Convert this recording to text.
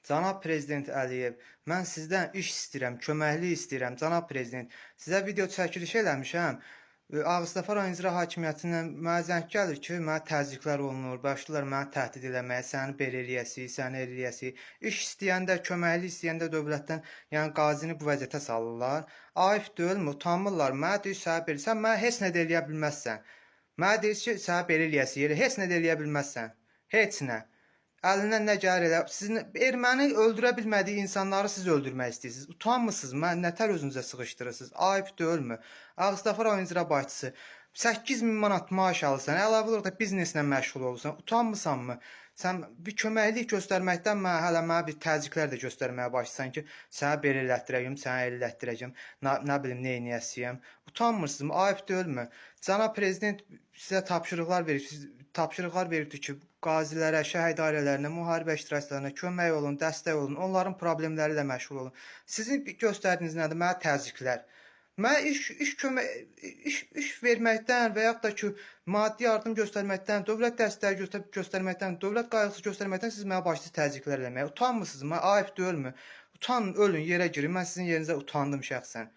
Cənab Prezident Əliyev, mən sizdən iş istəyirəm, köməklik istəyirəm. Cənab Prezident, sizə video çəkiliş eləmişəm. Ağstafa rayon icra hakimiyyətindən mənə zəng gəlir ki, mənə təzyiqlər olunur, başlayırlar mənə təhdid eləməyə, səni belə eləyəsik, səni elə eləyəsik. İş istəyəndə, köməklik istəyəndə dövlətdən, yəni qazini bu vəziyyətə salırlar. Ayıb deyilmi? Utanmırlar. Mənə deyir, sənə belə, sən mənə heç nə də eləyə bilməzsən. Mənə deyir ki, sənə belə eləyəsik, elə heç nə də eləyə bilməzsən. Heç nə. Əlindən nə gəlir elə. Sizin erməni öldürə bilmədiyi insanları siz öldürmək istəyirsiniz. Utanmırsınız? Mən nətər özünüzə sığışdırırsınız? Ayıb deyilmi? Ağstafa rayon icra başçısı 8000 manat maaş alırsan, əlavə olaraq da bizneslə məşğul olursan. Utanmırsanmı? Sən bir köməklik göstərməkdən mənə bir təzyiqlər də göstərməyə başlasan ki, sənə belə elətdirəcəm, sənə elə elətdirəcəm, nə bilim nə edəcəyəm. Utanmırsınızmı? Ayıb deyilmi? Cənab prezident sizə tapşırıqlar veribdi ki, qazilərə, şəhid ailələrinə, müharibə iştirakçılarına kömək olun, dəstək olun, onların problemləri ilə məşğul olun. Sizin göstərdiyiniz nədir? Mənə təzyiqlər. Mən iş verməkdən və yaxud da ki, maddi yardım göstərməkdən, dövlət dəstəyi göstərməkdən, dövlət qayğısı göstərməkdən siz mənə başlayırsınız təzyiqlər eləməyə. Utanmırsınızmı? Ayıb deyilmi? Utanın, ölün, yerə girin. Mən sizin yerinizə utandım şəxsən.